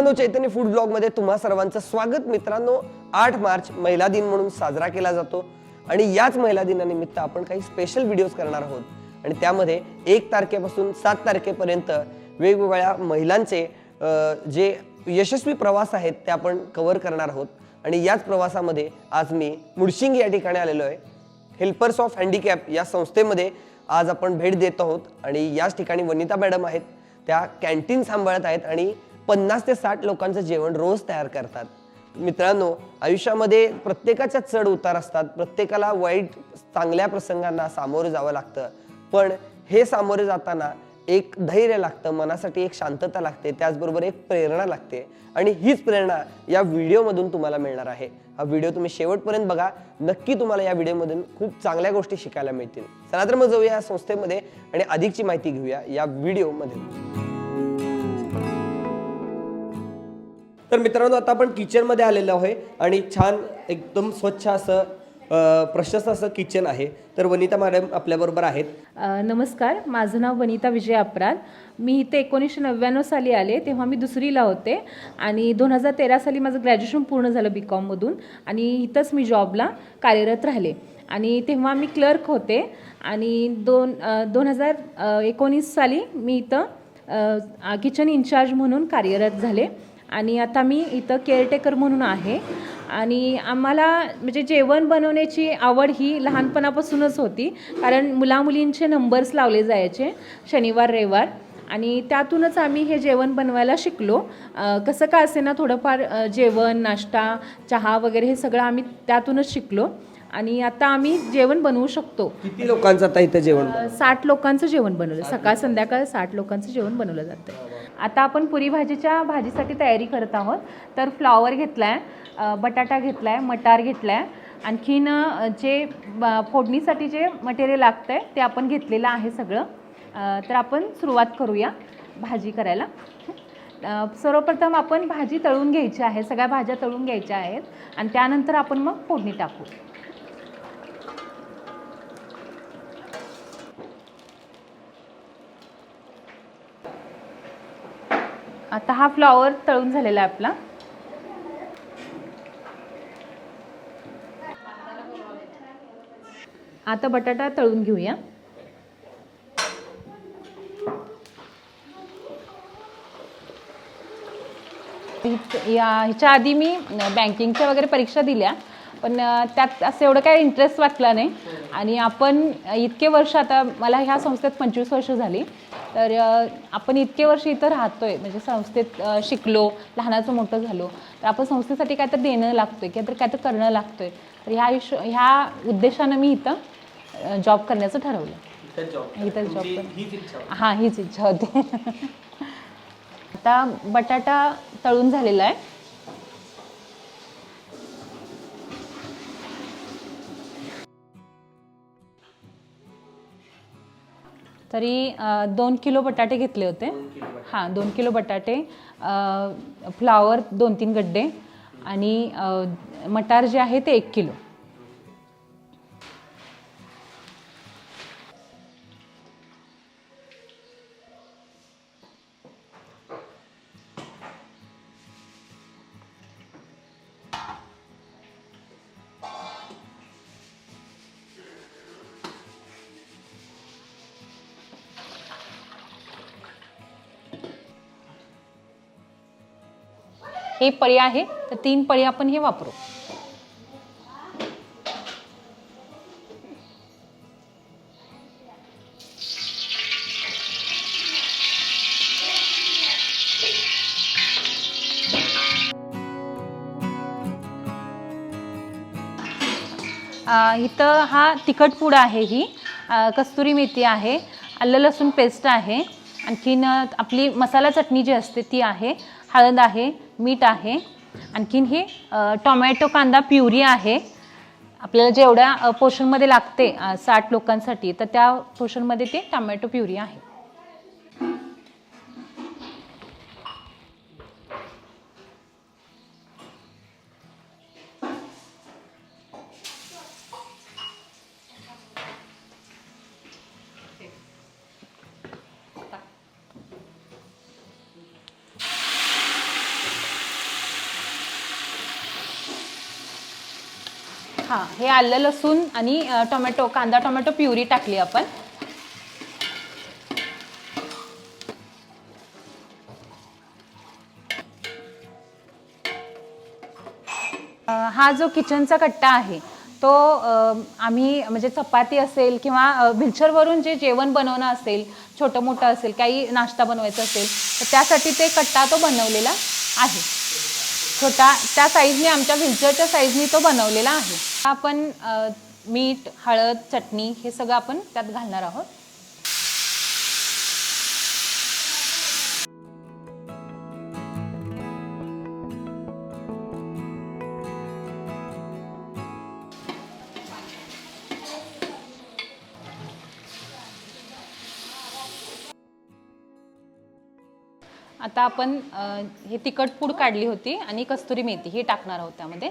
मित्रांनो, चैतन्य food blog मध्ये तुम्हा सर्वांचं स्वागत। मित्रांनो, 8 मार्च महिला दिन म्हणून साजरा केला जातो आणि याच महिला दिनानिमित्त आपण काही स्पेशल व्हिडिओज करणार आहोत आणि त्यामध्ये 1 तारखेपासून 7 तारखेपर्यंत वेगवेगळ्या महिलांचे जे यशस्वी प्रवास आहेत ते आपण कव्हर करणार आहोत। आणि याच प्रवासामध्ये आज मी मुडशिंग या ठिकाणी आलेलो आहे। हेल्पर्स ऑफ हँडिकॅप या संस्थेमध्ये आज आपण भेट देत आहोत आणि याच ठिकाणी वनिता मॅडम आहेत, त्या कॅन्टीन सांभाळत आहेत आणि 50 ते 60 लोकांचं जेवण रोज तयार करतात। मित्रांनो, आयुष्यामध्ये प्रत्येकाच्या चढ उतार असतात, प्रत्येकाला वाईट चांगल्या प्रसंगांना सामोरे जावं लागतं, पण हे सामोरे जाताना एक धैर्य लागतं, मनासाठी एक शांतता लागते, त्याचबरोबर एक प्रेरणा लागते आणि हीच प्रेरणा या व्हिडिओमधून तुम्हाला मिळणार आहे। हा व्हिडिओ तुम्ही शेवटपर्यंत बघा, नक्की तुम्हाला या व्हिडिओमधून खूप चांगल्या गोष्टी शिकायला मिळतील। चला तर मग जाऊया या संस्थेमध्ये आणि अधिकची माहिती घेऊया या व्हिडिओमध्ये। तर मित्रांनो, आता आपण किचन मध्ये आलेलो आहे आणि छान एकदम स्वच्छ असं प्रशस्त असं किचन आहे। तर वनिता मॅडम आपल्या बरोबर आहेत। नमस्कार, माझं नाव वनिता विजय अपराध। मी इथे 1999 साली आले, तेव्हा मी दुसरीला होते आणि 2013 साली माझं ग्रॅज्युएशन पूर्ण झालं BCom मधून आणि इथंच मी जॉबला कार्यरत राहिले आणि तेव्हा मी क्लर्क होते आणि 2019 साली मी इथं किचन इन्चार्ज म्हणून कार्यरत झाले आणि आता मी इथं केअरटेकर म्हणून आहे। आणि आम्हाला म्हणजे जेवण बनवण्याची आवड ही लहानपणापासूनच होती, कारण मुलामुलींचे नंबर्स लावले जायचे शनिवार रविवार आणि त्यातूनच आम्ही हे जेवण बनवायला शिकलो। कसं का असे ना, थोडंफार जेवण, नाश्ता, चहा वगैरे हे सगळं आम्ही त्यातूनच शिकलो आणि आता आम्ही जेवण बनवू शकतो। किती लोकांचं आता इथं जेवण? 60 लोकांचं जेवण बनवलं, सकाळ संध्याकाळ 60 लोकांचं जेवण बनवलं जातं। आता आपण पुरी भाजीसाठी तयारी करत आहोत। तर फ्लॉवर घेतलाय, बटाटा घेतलाय, मटार घेतलाय, आणखीन जे फोडणीसाठी जे मटेरियल लागतंय ते आपण घेतलेलं आहे सगळं। तर आपण सुरुवात करूया भाजी करायला। सर्वप्रथम आपण भाजी तळून घ्यायची आहे, सगळ्या भाज्या तळून घ्यायच्या आहेत आणि त्यानंतर आपण मग फोडणी टाकू। आता हा फ्लॉवर तळून झालेला आहे आपला। आता बटाटा तळून घेऊया। ह्याच्या आधी मी बँकिंगच्या वगैरे परीक्षा दिल्या, पण त्यात असं एवढं काही इंटरेस्ट वाटला नाही आणि आपण इतके वर्ष, आता मला ह्या संस्थेत 25 वर्ष झाली, तर आपण इतके वर्ष इथं राहतोय, म्हणजे संस्थेत शिकलो, लहानाचं मोठं झालो, तर आपण संस्थेसाठी काय तर देणं लागतोय, काय तर करणं लागतोय। तर ह्या उद्देशानं मी इथं जॉब करण्याचं ठरवलं। इथं जॉब कर, हां, हीच इच्छा होती। आता बटाटा तळून झालेला आहे। तरी 2 किलो बटाटे घेतले होते। हां, 2 किलो बटाटे, फ्लावर 2-3 गड्डे आणि मटार जे आहे ते 1 किलो। हे पळी आहे, तर 3 पळी आपण हे वापरू। इथं हा तिखट पूड आहे, ही कस्तुरी मेथी आहे, आलं लसूण पेस्ट आहे, आणखीन आपली मसाला चटणी जी असते ती आहे, हळद आहे, मीठ आहे, आणखीन हे टोमॅटो कांदा प्युरी आहे। आपल्याला जेवढ्या पोर्शनमध्ये लागते 60 लोकांसाठी, तर त्या पोर्शनमध्ये ते टोमॅटो प्युरी आहे। हां, हे आलं लसूण आणि टोमॅटो, कांदा टोमॅटो प्युरी टाकली आपण. हा जो किचनचा कट्टा आहे तो आम्ही म्हणजे चपाती असेल किंवा व्हीलचेअरवरून जे जेवण बनवणं असेल, छोटं मोठं असेल, काही नाश्ता बनवायचा असेल तर त्यासाठी ते कट्टा तो बनवलेला आहे. छोटा त्या साईजने, आमच्या व्हीलचेअरच्या साईजने तो बनवलेला आहे. आपण मीठ, हळद, चटणी हे सगळं आपण त्यात घालणार आहोत. आता आपण हे तिखट पूड काढली होती आणि कस्तुरी मेथी ही टाकणार आहोत त्यामध्ये.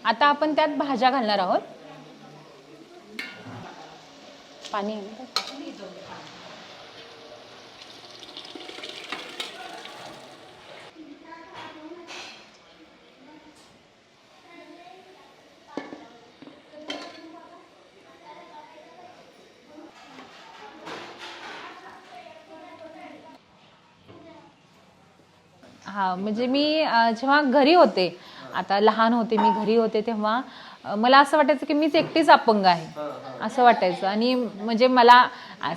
आता आपण त्यात भाज्या घालणार आहोत. पाणी हा, म्हणजे मी जेव्हा घरी होते, आता लहान होते, मी घरी होते तेव्हा मला असं वाटायचं की मीच एकटीच अपंग आहे असं वाटायचं. आणि म्हणजे मला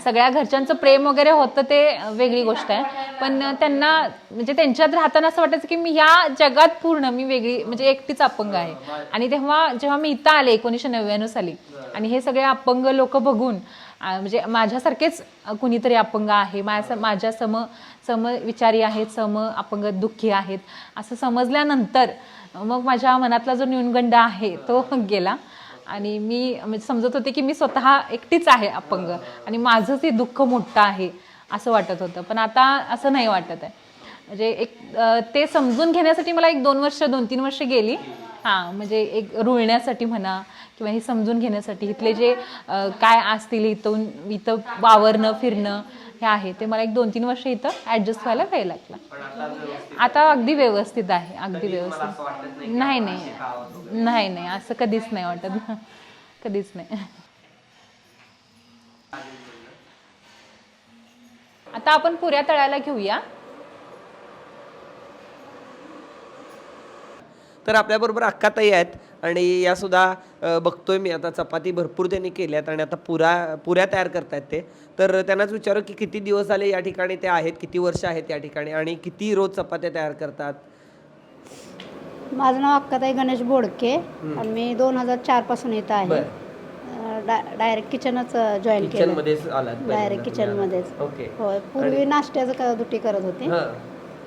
सगळ्या घरच्यांचं प्रेम वगैरे होतं ते वेगळी गोष्ट आहे, पण त्यांना म्हणजे त्यांच्यात राहताना असं वाटायचं की मी ह्या जगात पूर्ण मी वेगळी म्हणजे एकटीच अपंग आहे. आणि तेव्हा जेव्हा मी इथं आले 1999 साली आणि हे सगळे अपंग लोक बघून म्हणजे माझ्यासारखेच कुणीतरी अपंग आहे, माझ्या सम विचारी आहेत, सम अपंग दुःखी आहेत असं समजल्यानंतर मग माझ्या मनातला जो न्यूनगंड आहे तो गेला. आणि मी म्हणजे समजत होते की मी स्वतः एकटीच आहे अपंग आणि माझंच हे दुःख मोठं आहे असं वाटत होतं. पण आता असं नाही वाटत आहे. म्हणजे एक ते समजून घेण्यासाठी मला 1-2 वर्ष 2-3 वर्ष गेली. हां, म्हणजे एक रुळण्यासाठी म्हणा किंवा हे समजून घेण्यासाठी इथले जे काय असतील इथं वावरणं फिरणं हे आहे ते मला 1-2-3 वर्ष इथं ॲडजस्ट व्हायला वेळ लागला. आता अगदी व्यवस्थित आहे, अगदी व्यवस्थित. नाही नाही नाही नाही असं कधीच नाही वाटत, कधीच नाही. आता आपण पुऱ्या तळायला घेऊया. तर आपल्याबरोबर अक्काताई आहेत आणि या सुद्धा बघतोय मी आता चपाती भरपूर त्यांनी केल्यात आणि आता पुऱ्या तयार करतायत ते. तर त्यांनाच विचारू की किती दिवस झाले या ठिकाणी ते आहेत, किती वर्ष आहेत या ठिकाणी आणि किती रोज चपात्या तयार करतात? माझं नाव अक्काताई गणेश बोडके आणि मी 2004 पासून येत आहे. डायरेक्ट किचनच जॉईन केलं. किचनमध्येच आलात? डायरेक्ट किचनमध्येच. ओके. होय, पूर्वी नाश्त्याचं ड्युटी करत होते.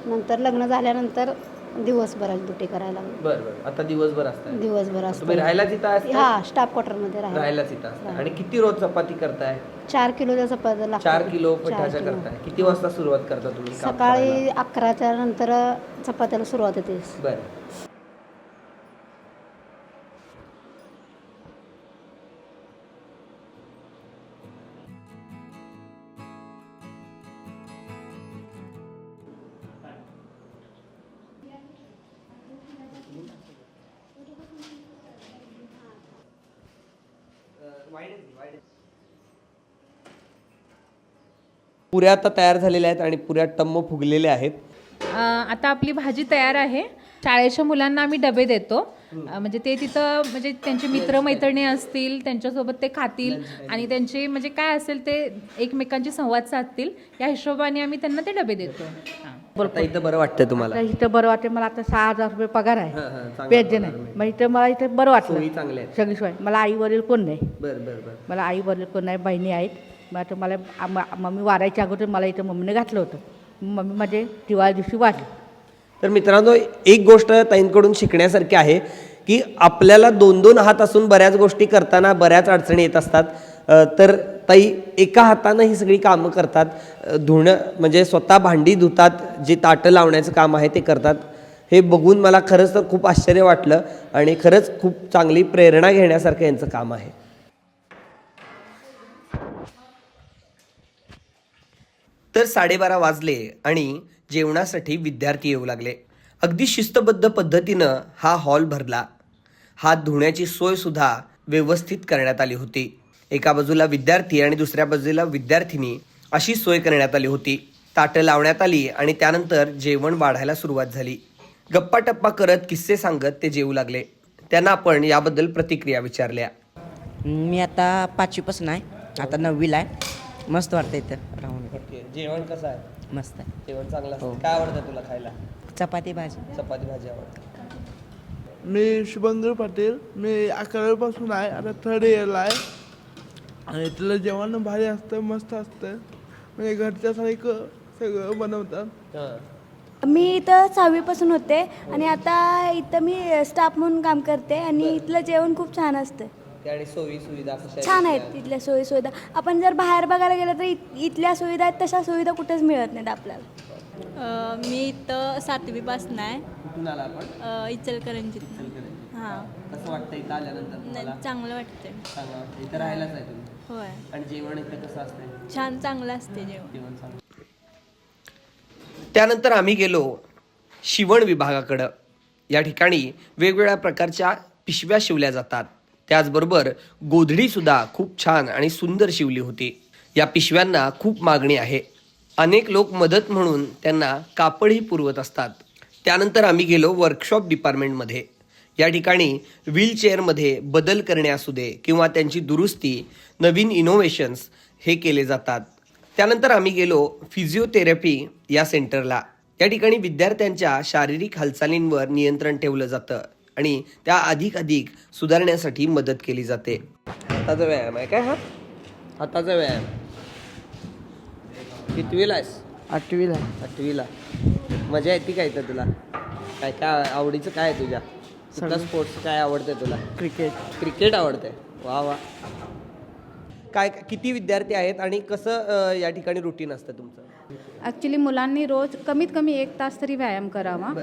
नंतर लग्न झाल्यानंतर दिवसभराची ड्युटी करायला लागली. बरं, आता दिवसभर असतात? दिवसभर असतो. तुम्ही राहायलाच इथं असता? हा, स्टाफ क्वार्टरमध्ये राहायलाच इथं असता. आणि किती रोज चपाती करताय? 4 किलोच्या चपात्या लागतात. 4 किलो पिठाच्या करताय. किती वाजता सुरुवात करता तुम्ही? सकाळी 11च्या नंतर चपात्याला सुरुवात होते. बरं. पुऱ्या आता तयार झालेल्या आहेत आणि पुऱ्या टम्म फुगलेल्या आहेत. आता आपली भाजी तयार आहे. शाळेच्या मुलांना आम्ही डबे देतो. म्हणजे ते तिथं म्हणजे त्यांचे मित्रमैत्रिणी असतील त्यांच्यासोबत ते खातील आणि त्यांचे म्हणजे काय असेल ते एकमेकांची संवाद साधतील या हिशोबाने आम्ही त्यांना ते डबे देतो. आता इथं बरं वाटतं तुम्हाला? इथं बरं वाटतं मला. आता 6,000 रुपये पगार आहे, पेन्शन आहे. मग इथं मला इथं बरं वाटलं. चांगले आहेत सगळी सोय. मला आई वडील कोण नाही. बरं बरं बरं. मला आई वडील कोण नाही, बहिणी आहेत. मग आता मला मम्मी वारायच्या अगोदर मला इथं मम्मीने घातलं होतं. मम्मी माझे दिवाळी दिवशी वाढली. तर मित्रांनो, एक गोष्ट ताईंकडून शिकण्यासारखी आहे की आपल्याला 2-2 हात असून बऱ्याच गोष्टी करताना बऱ्याच अडचणी येत असतात. तर ताई एका हातानं ही सगळी कामं करतात. धुणं म्हणजे स्वतः भांडी धुतात, जे ताटं लावण्याचं काम आहे ते करतात. हे बघून मला खरंच तर खूप आश्चर्य वाटलं आणि खरंच खूप चांगली प्रेरणा घेण्यासारखं यांचं काम आहे. तर 12:30 वाजले आणि जेवणासाठी विद्यार्थी येऊ लागले. अगदी शिस्तबद्ध पद्धतीनं हा हॉल भरला. हात धुण्याची सोय सुद्धा व्यवस्थित करण्यात आली होती. एका बाजूला विद्यार्थी आणि दुसऱ्या बाजूला विद्यार्थिनी अशी सोय करण्यात आली होती. ताटं लावण्यात आली आणि त्यानंतर जेवण वाढायला सुरुवात झाली. गप्पा टप्पा करत किस्से सांगत ते जेवू लागले. त्यांना आपण याबद्दल प्रतिक्रिया विचारल्या. मी आता 5वीपासून आहे, आता 9वीला आहे. मस्त वाटतं इथं राहून. जेवण कसं आहे? मस्त आहे. जेवण चांगलं असतं. काय आवडतं तुला खायला? चपाती भाजी. चपाती भाजी आवडते. मी शुभंकर पाटील. मी 11वीपासून आहे, आता 3rd इयरला आहे. आणि इथलं जेवण भारी असतं, मस्त असतं. म्हणजे घरच्यासारखं सगळं बनवतात. मी इथं 6वीपासून होते आणि आता इथं मी स्टाफ म्हणून काम करते आणि इथलं जेवण खूप छान असतं. आणि सोयी सुविधा कशा छान आहेत इथल्या सोयी सुविधा. आपण जर बाहेर बघायला गेलं तर इथल्या सुविधा आहेत तशा सुविधा कुठेच मिळत नाहीत आपल्याला. मी इथं 7वीपासून आहे. कुठून आला आपण? इचलकरंजीत. हां. कसं वाटतं इथं आल्यानंतर तुम्हाला? चांगलं वाटतंय. चांगलं वाटतं. इथं राहायलाच आहे तुम्ही? होय. आणि जेवण इथं कसं असतं? छान चांगलं असते जेवण. जेवण चांगलं. त्यानंतर आम्ही गेलो शिवण विभागाकडं. या ठिकाणी वेगवेगळ्या प्रकारच्या पिशव्या शिवल्या जातात. त्याचबरोबर गोधडी सुद्धा खूप छान आणि सुंदर शिवली होती. या पिशव्यांना खूप मागणी आहे. अनेक लोक मदत म्हणून त्यांना कापडही पुरवत असतात. त्यानंतर आम्ही गेलो वर्कशॉप डिपार्टमेंटमध्ये. या ठिकाणी व्हीलचेअरमध्ये बदल करणे असू दे किंवा त्यांची दुरुस्ती, नवीन इनोव्हेशन्स हे केले जातात. त्यानंतर आम्ही गेलो फिजिओथेरपी या सेंटरला. या ठिकाणी विद्यार्थ्यांच्या शारीरिक हालचालींवर नियंत्रण ठेवलं जातं आणि त्या अधिक सुधारण्यासाठी मदत केली जाते. हाताचा व्यायाम आहे काय? हा हाताचा व्यायाम. कितवीला आहेस? 8वीला. 8वीला. मजा येते काय तर तुला? काय काय आवडीचं काय आहे तुझ्या? कुठला स्पोर्ट्स काय आवडतंय तुला? क्रिकेट आवडतंय. वा वा. काय किती विद्यार्थी आहेत आणि कसं या ठिकाणी रुटीन असतं तुमचं? ॲक्च्युली मुलांनी रोज कमीत कमी 1 तास तरी व्यायाम करावा.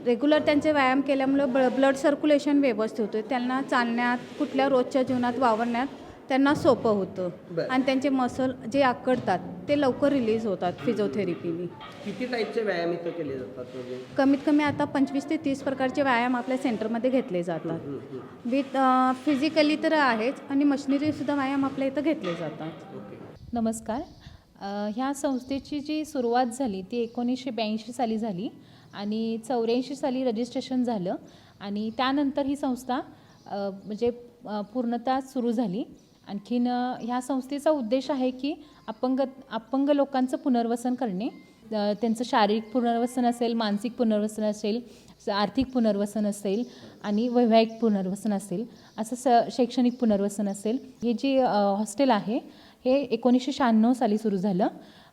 रेग्युलर त्यांचे व्यायाम केल्यामुळं ब्लड सर्क्युलेशन व्यवस्थित होतं. त्यांना चालण्यात, कुठल्या रोजच्या जीवनात वावरण्यात त्यांना सोपं होतं आणि त्यांचे मसल जे आकडतात ते लवकर रिलीज होतात फिजिओथेरपीने. किती टाईपचे व्यायाम इथं केले जातात? म्हणजे कमीत कमी आता 25 ते 30 प्रकारचे व्यायाम आपल्या सेंटरमध्ये घेतले जातात. विथ फिजिकली तर आहेच आणि मशिनरीसुद्धा व्यायाम आपल्या इथं घेतले जातात. नमस्कार. ह्या संस्थेची जी सुरुवात झाली ती 1982 साली झाली आणि 84 साली रजिस्ट्रेशन झालं आणि त्यानंतर ही संस्था म्हणजे पूर्णतः सुरू झाली. आणखीन ह्या संस्थेचा उद्देश आहे की अपंग लोकांचं पुनर्वसन करणे. त्यांचं शारीरिक पुनर्वसन असेल, मानसिक पुनर्वसन असेल, आर्थिक पुनर्वसन असेल आणि वैवाहिक पुनर्वसन असेल, असं शैक्षणिक पुनर्वसन असेल. हे जे हॉस्टेल आहे हे 1996 साली सुरू झालं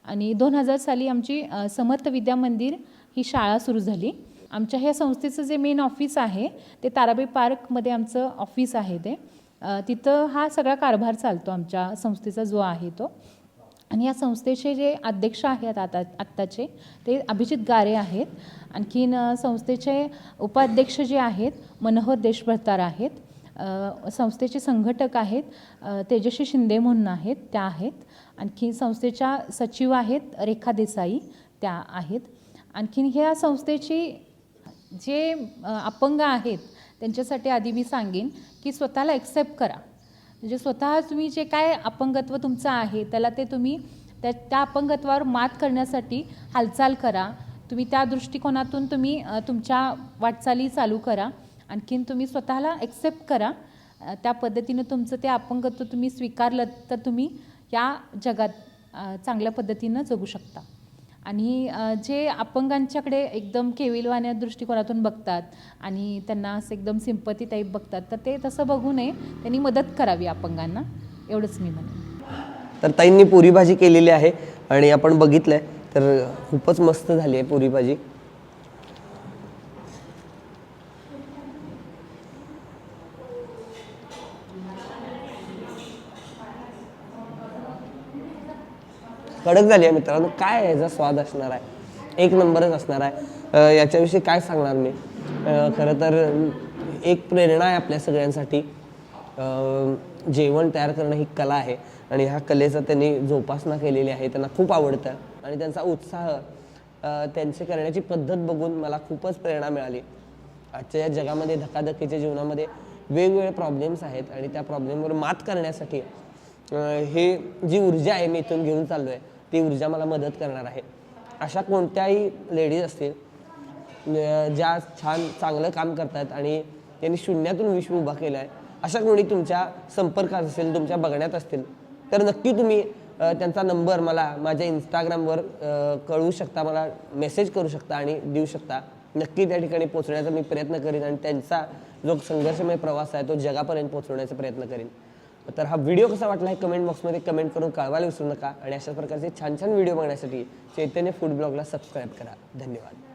आणि 2000 साली आमची समर्थ विद्या मंदिर ही शाळा सुरू झाली. आमच्या ह्या संस्थेचं जे मेन ऑफिस आहे ते ताराबाई पार्कमध्ये आमचं ऑफिस आहे. ते तिथं हा सगळा कारभार चालतो आमच्या संस्थेचा जो आहे तो. आणि या संस्थेचे जे अध्यक्ष आहेत आत्ताचे ते अभिजित गारे आहेत. आणखीन संस्थेचे उपाध्यक्ष जे आहेत मनोहर देशभ्रतार आहेत. संस्थेचे संघटक आहेत तेजस्वी शिंदे म्हणून आहेत, त्या आहेत. आणखी संस्थेच्या सचिव आहेत रेखा देसाई, त्या आहेत. आणखीन ह्या संस्थेची जे अपंग आहेत त्यांच्यासाठी आधी मी सांगेन की स्वतःला एक्सेप्ट करा. म्हणजे स्वतः तुम्ही जे काय अपंगत्व तुमचं आहे त्याला ते तुम्ही त्या अपंगत्वावर मात करण्यासाठी हालचाल करा. तुम्ही त्या दृष्टिकोनातून तुम्ही तुमच्या वाटचाली चालू करा. आणखीन तुम्ही स्वतःला एक्सेप्ट करा. त्या पद्धतीनं तुमचं ते अपंगत्व तुम्ही स्वीकारलं तर तुम्ही या जगात चांगल्या पद्धतीनं जगू शकता. आणि जे अपंगांच्याकडे एकदम केविलवाण्या दृष्टिकोनातून बघतात आणि त्यांना असं एकदम सिंपती टाईप बघतात तर ते तसं बघू नये. त्यांनी मदत करावी अपंगांना, एवढंच मी म्हणेन. तर ताईंनी पुरी भाजी केलेली आहे आणि आपण बघितलंय तर खूपच मस्त झाली आहे पुरी भाजी. कडक झाली आहे मित्रांनो. काय याचा स्वाद असणार आहे, एक नंबरच असणार आहे. याच्याविषयी काय सांगणार मी. खरं तर एक प्रेरणा आहे आपल्या सगळ्यांसाठी. जेवण तयार करणं ही कला आहे आणि ह्या कलेचं त्यांनी जोपासना केलेली आहे. त्यांना खूप आवडतं आणि त्यांचा उत्साह, त्यांचे करण्याची पद्धत बघून मला खूपच प्रेरणा मिळाली. आजच्या या जगामध्ये, धकाधकीच्या जीवनामध्ये वेगवेगळे प्रॉब्लेम्स आहेत आणि त्या प्रॉब्लेमवर मात करण्यासाठी हे जी ऊर्जा आहे मी इथून घेऊन चाललो आहे, ती ऊर्जा मला मदत करणार आहे. अशा कोणत्याही लेडीज असतील ज्या छान चांगलं काम करतात आणि त्यांनी शून्यातून विश्व उभा केलं आहे, अशा कोणी तुमच्या संपर्कात असेल, तुमच्या बघण्यात असतील, तर नक्की तुम्ही त्यांचा नंबर मला माझ्या इंस्टाग्रामवर कळवू शकता, मला मेसेज करू शकता आणि देऊ शकता. नक्की त्या ठिकाणी पोहोचण्याचा मी प्रयत्न करीन आणि त्यांचा जो संघर्षमय प्रवास आहे तो जगापर्यंत पोहोचवण्याचा प्रयत्न करीन. तर हा व्हिडिओ कसा वाटला हे कमेंट बॉक्समध्ये कमेंट करून कळवायला विसरू नका आणि अशा प्रकारचे छान छान व्हिडिओ बघण्यासाठी चैतन्य फूड ब्लॉगला सबस्क्राईब करा. धन्यवाद.